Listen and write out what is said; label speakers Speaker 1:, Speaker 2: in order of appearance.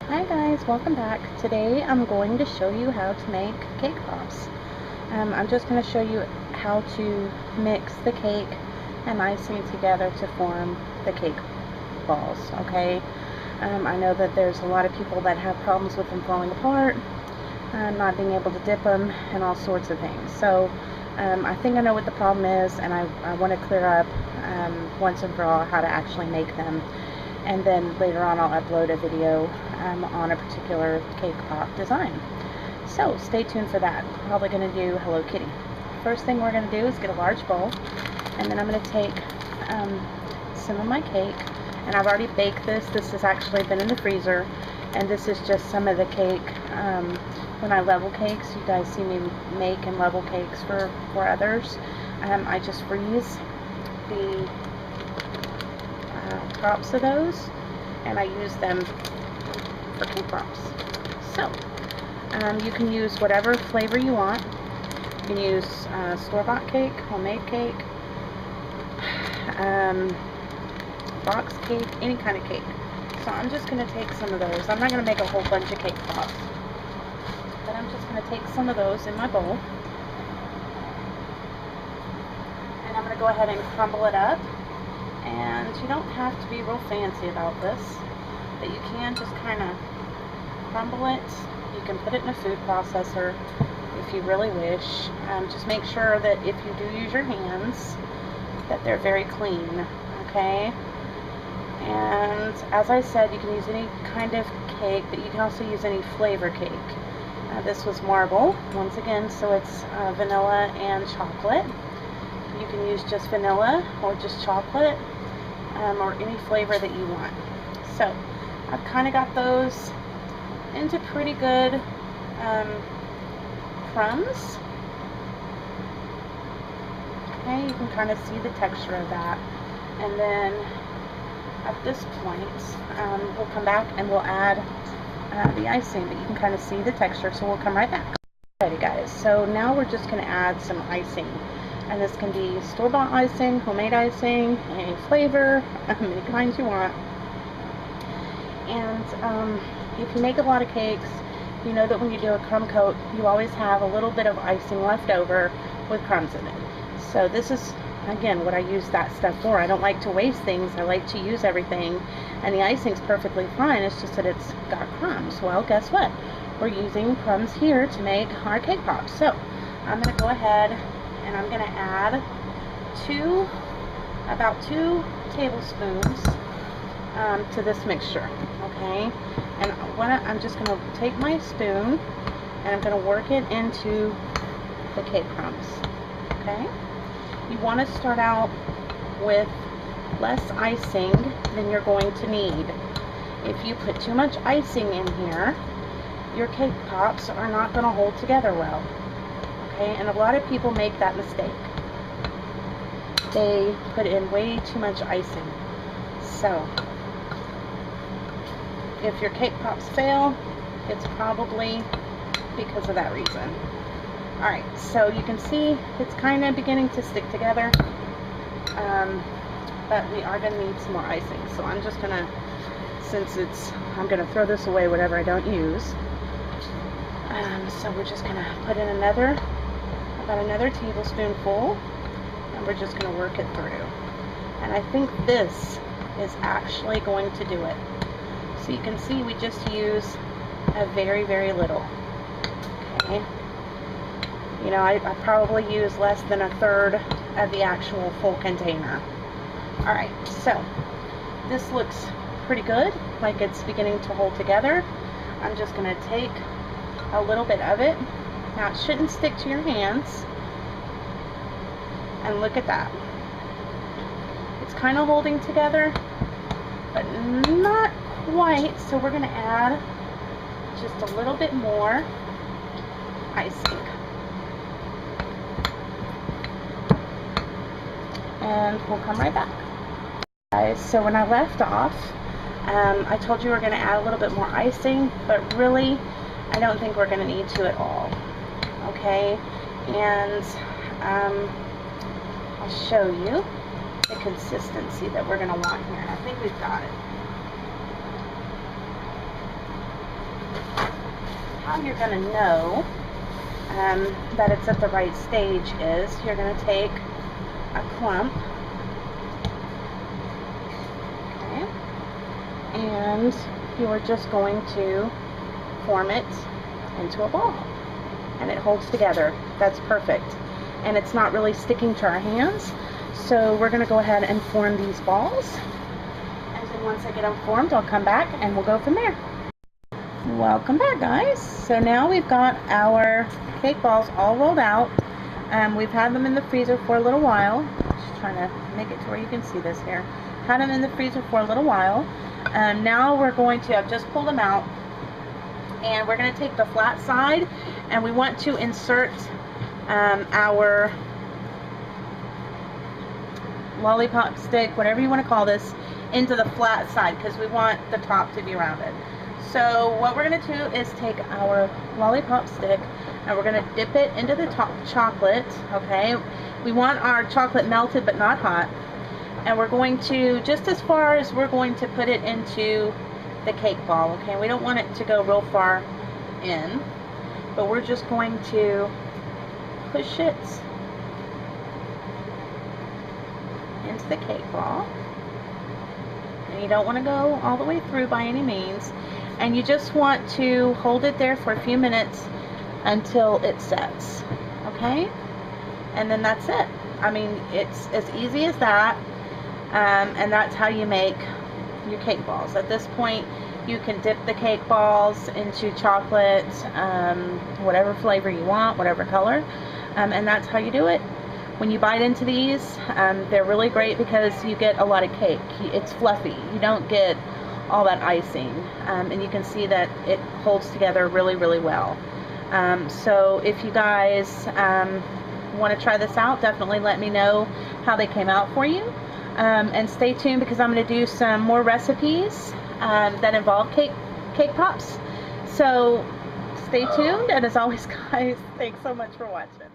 Speaker 1: Hi guys, welcome back. Today I'm going to show you how to make cake pops. I'm just going to show you how to mix the cake and icing together to form the cake balls, okay? I know that there's a lot of people that have problems with them falling apart, not being able to dip them, and all sorts of things. So I think I know what the problem is, and I want to clear up once and for all how to actually make them. And then later on I'll upload a video on a particular cake pop design. So stay tuned for that. I'm probably going to do Hello Kitty. First thing we're going to do is get a large bowl, and then I'm going to take some of my cake, and I've already baked this. This has actually been in the freezer, and this is just some of the cake. When I level cakes, you guys see me make and level cakes for others. I just freeze the tops of those, and I use them for cake pops. So you can use whatever flavor you want. You can use store-bought cake, homemade cake, box cake, any kind of cake. So I'm just going to take some of those. I'm not going to make a whole bunch of cake pops, but I'm just going to take some of those in my bowl, and I'm going to go ahead and crumble it up. And you don't have to be real fancy about this, but you can just kind of crumble it. You can put it in a food processor if you really wish. Just make sure that if you do use your hands, that they're very clean, okay? And as I said, you can use any kind of cake, but you can also use any flavor cake. This was marble, once again, so it's vanilla and chocolate. You can use just vanilla or just chocolate, or any flavor that you want. So I've kind of got those into pretty good crumbs. Okay, you can kind of see the texture of that. And then at this point, we'll come back and we'll add the icing, but you can kind of see the texture, so we'll come right back. Alrighty guys, so now we're just going to add some icing. And this can be store-bought icing, homemade icing, any flavor, any kinds you want. And if you make a lot of cakes, you know that when you do a crumb coat, you always have a little bit of icing left over with crumbs in it. So this is, again, what I use that stuff for. I don't like to waste things. I like to use everything. And the icing's perfectly fine. It's just that it's got crumbs. Well, guess what? We're using crumbs here to make our cake pops. So I'm going to go ahead and I'm going to add about 2 tablespoons to this mixture, okay? And I'm just going to take my spoon and I'm going to work it into the cake crumbs, okay? You want to start out with less icing than you're going to need. If you put too much icing in here, your cake pops are not going to hold together well. Okay, and a lot of people make that mistake. They put in way too much icing. So, if your cake pops fail, it's probably because of that reason. Alright, so you can see it's kind of beginning to stick together. But we are going to need some more icing. So I'm just going to, I'm going to throw this away, whatever I don't use. So we're just going to put in about another tablespoonful, and we're just going to work it through. And I think this is actually going to do it. So you can see we just use a very, very little. Okay. You know, I probably use less than 1/3 of the actual full container. Alright, so this looks pretty good, like it's beginning to hold together. I'm just going to take a little bit of it. Now it shouldn't stick to your hands. And look at that. It's kind of holding together, but not quite. So we're going to add just a little bit more icing. And we'll come right back. Guys, so when I left off, I told you we're going to add a little bit more icing, but really I don't think we're going to need to at all. Okay, and I'll show you the consistency that we're going to want here. I think we've got it. how you're going to know that it's at the right stage is you're going to take a clump, okay, and you're just going to form it into a ball, and it holds together. That's perfect, and it's not really sticking to our hands. So we're going to go ahead and form these balls, and then once I get them formed, I'll come back and we'll go from there. Welcome back, guys. So now we've got our cake balls all rolled out. We've had them in the freezer for a little while. Just trying to make it to where you can see this here. Had them in the freezer for a little while. Now we're going to, I've just pulled them out, and we're going to take the flat side, and we want to insert our lollipop stick, whatever you want to call this, into the flat side because we want the top to be rounded. So what we're going to do is take our lollipop stick and we're going to dip it into the top chocolate, okay? We want our chocolate melted but not hot. And we're going to, just as far as we're going to put it into the cake ball, okay? We don't want it to go real far in, but we're just going to push it into the cake ball. And you don't want to go all the way through by any means. And you just want to hold it there for a few minutes until it sets, okay? And then that's it. I mean, it's as easy as that, and that's how you make your cake balls. At this point, you can dip the cake balls into chocolate, whatever flavor you want, whatever color, and that's how you do it. When you bite into these, they're really great because you get a lot of cake. It's fluffy. You don't get all that icing, and you can see that it holds together really, really well. So if you guys want to try this out, definitely let me know how they came out for you, and stay tuned because I'm going to do some more recipes that involve cake pops. So stay tuned, and as always, guys, thanks so much for watching.